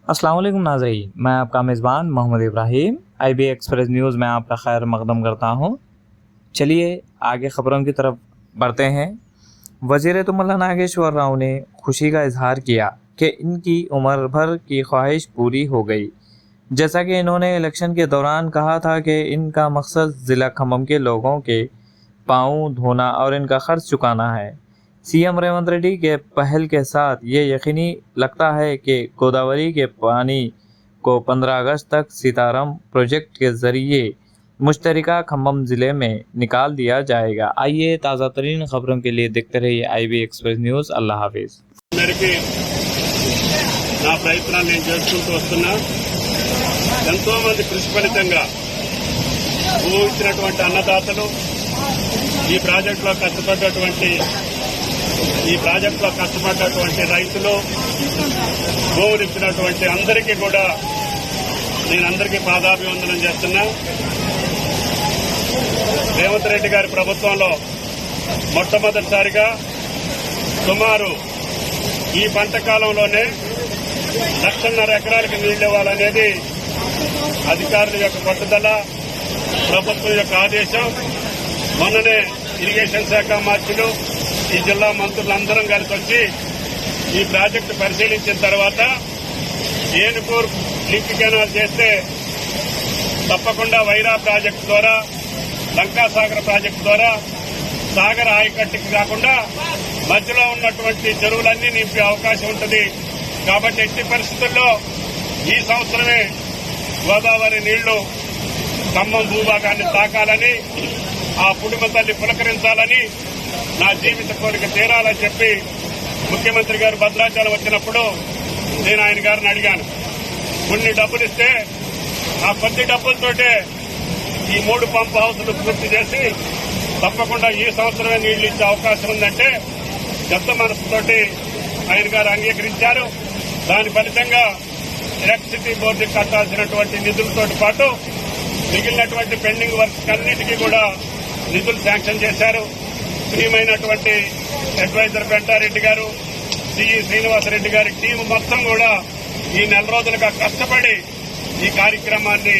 अस्सलाम वालेकुम नाज़रीन, मैं आपका मेज़बान Mohammad Ibrahim IB express news में आपका खैर मक़दम करता हूँ। चलिए आगे ख़बरों की तरफ बढ़ते हैं। वज़ीर तुमला नागेश्वर राव ने खुशी का इजहार किया कि इनकी उम्र भर की ख्वाहिश पूरी हो गई। जैसा कि इन्होंने इलेक्शन के दौरान कहा था कि इनका मकसद ज़िला खम्मम के लोगों के पाँव धोना और इनका ख़र्च चुकाना है। CM रेवंत रेड्डी के पहल के साथ ये यकीनी लगता है कि गोदावरी के पानी को 15 अगस्त तक सीताराम प्रोजेक्ट के ज़रिए मुश्तरका खम्मम ज़िले में निकाल दिया जाएगा। आइए ताज़ा तरीन खबरों के लिए देखते रहिए IB एक्सप्रेस न्यूज़। अल्लाह हाफिज़। నా ప్రయత్నాలు నేను చేసుకుంటూ వస్తున్నా. ఎంతో మంది కృషి ఫలితంగా ఊహించినటువంటి అన్నదాతలు ఈ ప్రాజెక్టులో కష్టపడ్డటువంటి రైతులు భూములు ఇచ్చినటువంటి అందరికీ కూడా నేను అందరికీ పాదాభివందనం చేస్తున్నా. రేవంత్ రెడ్డి గారి ప్రభుత్వంలో మొట్టమొదటిసారిగా సుమారు ఈ పంట కాలంలోనే 1.5 ఎకరాలకు నీళ్లు ఇవ్వాలనేది అధికారుల యొక్క పట్టుదల, ప్రభుత్వం యొక్క ఆదేశం. మొన్ననే ఇరిగేషన్ శాఖ మంత్రులు, ఈ జిల్లా మంత్రులందరం కలిసి వచ్చి ఈ ప్రాజెక్టు పరిశీలించిన తర్వాత ఏనుకూరు లింక్ కెనాల్ చేస్తే తప్పకుండా వైరా ప్రాజెక్టు ద్వారా, లంకాసాగర్ ప్రాజెక్టు ద్వారా సాగర్ ఆయకట్టుకి కాకుండా మధ్యలో ఉన్నటువంటి చెరువులన్నీ నింపే అవకాశం ఉంటుంది. కాబట్టి ఎట్టి పరిస్థితుల్లో ఈ సంవత్సరమే గోదావరి నీళ్లు ఖమ్మం భూభాగాన్ని తాకాలని, ఆ పుడిమ తల్లి పులకరించాలని నా జీవిత కోరిక తీరాలని చెప్పి ముఖ్యమంత్రి గారు భద్రాచలం వచ్చినప్పుడు నేను ఆయన గారిని అడిగాను. కొన్ని డబ్బులు ఇస్తే ఆ కొద్ది డబ్బులతోటే ఈ 3 పంప్ హౌస్లు పూర్తి చేసి తప్పకుండా ఈ సంవత్సరమే నీళ్లు ఇచ్చే అవకాశం ఉందంటే పెద్ద మనసుతోటి ఆయన గారు అంగీకరించారు. దాని ఫలితంగా ఎలక్ట్రిసిటీ బోర్డుకి కట్టాల్సినటువంటి నిధులతో పాటు మిగిలినటువంటి పెండింగ్ వర్క్స్ అన్నిటికీ కూడా నిధులు శాంక్షన్ చేశారు. ప్రియమైనటువంటి అడ్వైజర్ పెంటారెడ్డి గారు, సిఈ శ్రీనివాసరెడ్డి గారి టీం మొత్తం కూడా ఈ 4 రోజులుగా కష్టపడి ఈ కార్యక్రమాన్ని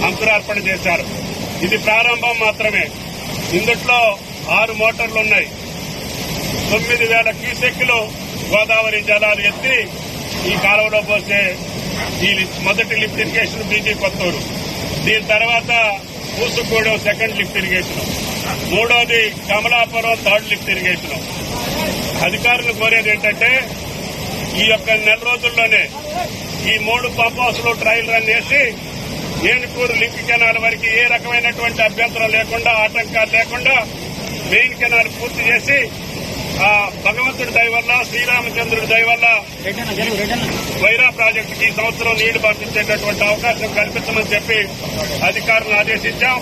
అంకురార్పణ చేశారు. ఇది ప్రారంభం మాత్రమే. ఇందుట్లో 6 మోటార్లున్నాయి. 9,000 క్యూసెక్కులు గోదావరి జలాలు ఎత్తి ఈ కాలువలో పోసే ఈ మొదటి లిఫ్ట్ ఇరిగేషన్ బీజీ కొత్తూరు, దీని తర్వాత పూసుగూడెం సెకండ్ లిఫ్ట్ ఇరిగేషన్, మూడోది కమలాపురం థర్డ్ లిఫ్ట్ ఇరిగేషన్. అధికారులు కోరేది ఏంటంటే ఈ యొక్క 4 రోజుల్లోనే ఈ 3 పంప్ హౌస్ లో ట్రయల్ రన్ చేసి ఏనుకూరు లింక్ కెనాల్ వరకు ఏ రకమైనటువంటి అభ్యంతరం లేకుండా, ఆటంకాలు లేకుండా మెయిన్ కెనాల్ పూర్తి చేసి ఆ భగవంతుడి దయ వల్ల, శ్రీరామచంద్రుడి దయ వల్ల వైరా ప్రాజెక్టుకి ఈ సంవత్సరం నీళ్లు పంపించేటటువంటి అవకాశం కల్పించమని చెప్పి అధికారులను ఆదేశించాం.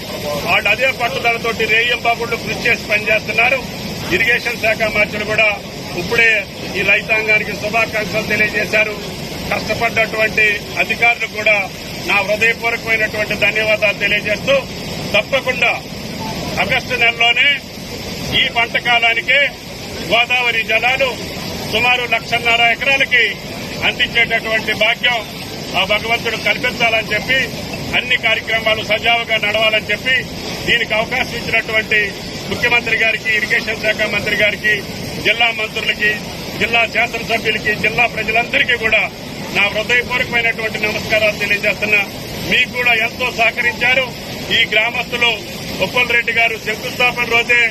వాళ్ళు అదే పట్టుదలతోటి రేయింబాబుళ్లు కృషి చేసి పనిచేస్తున్నారు. ఇరిగేషన్ శాఖ మంత్రులు కూడా ఇప్పుడే ఈ రైతాంగానికి శుభాకాంక్షలు తెలియజేశారు. కష్టపడ్డటువంటి అధికారులకు కూడా నా హృదయపూర్వకమైనటువంటి ధన్యవాదాలు తెలియజేస్తూ తప్పకుండా ఆగస్టు నెలలోనే ఈ పంట కాలానికే గోదావరి జలాలు సుమారు 1.5 ఎకరాలకి అందించేటటువంటి భాగ్యం ఆ భగవంతుడు కల్పించాలని చెప్పి, అన్ని కార్యక్రమాలు సజావుగా నడవాలని చెప్పి దీనికి అవకాశం ఇచ్చినటువంటి ముఖ్యమంత్రి గారికి, ఇరిగేషన్ శాఖ మంత్రి గారికి, జిల్లా మంత్రులకి, జిల్లా శాసనసభ్యులకి, జిల్లా ప్రజలందరికీ కూడా నా హృదయపూర్వకమైనటువంటి నమస్కారాలు తెలియజేస్తున్నా. మీకు కూడా ఎంతో సహకరించారు. ఈ గ్రామస్తులు ఉప్పల్ రెడ్డి గారు శంకుస్థాపన రోజే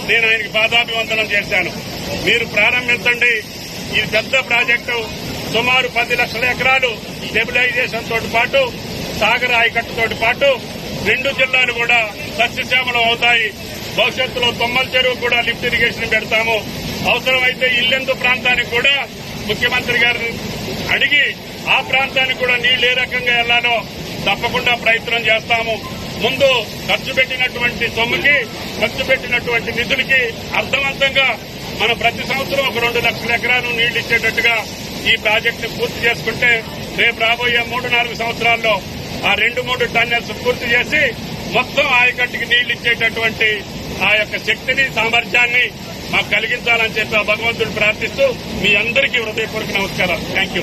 నేను ఆయనకి పాదాభివందనం చేశాను. మీరు ప్రారంభించండి. ఈ పెద్ద ప్రాజెక్టు సుమారు 10 లక్షల ఎకరాలు స్టెబిలైజేషన్ తోటి పాటు, సాగర్ ఆయకట్టుతో పాటు 2 జిల్లాలు కూడా సస్యశ్యామలం అవుతాయి. భవిష్యత్తులో తొమ్మల చెరువు కూడా లిఫ్ట్ ఇరిగేషన్ పెడతాము. అవసరమైతే ఇల్లెందు ప్రాంతానికి కూడా ముఖ్యమంత్రి గారిని అడిగి ఆ ప్రాంతానికి కూడా నీళ్లు ఏ రకంగా వెళ్లాలో తప్పకుండా ప్రయత్నం చేస్తాము. ముందు ఖర్చు పెట్టినటువంటి సొమ్ముకి, ఖర్చు పెట్టినటువంటి నిధులకి అర్థవంతంగా మనం ప్రతి సంవత్సరం ఒక 2 లక్షల ఎకరాలు నీళ్లు ఇచ్చేటట్టుగా ఈ ప్రాజెక్టు పూర్తి చేసుకుంటే రేపు రాబోయే 3-4 సంవత్సరాల్లో ఆ 2-3 టన్నెల్స్ పూర్తి చేసి మొత్తం ఆయకట్టుకి నీళ్లు ఇచ్చేటటువంటి ఆ యొక్క శక్తిని, సామర్థ్యాన్ని మాకు కలిగించాలని చెప్పి ఆ భగవంతుడు ప్రార్థిస్తూ మీ అందరికీ హృదయపూర్వక నమస్కారాలు. Thank you.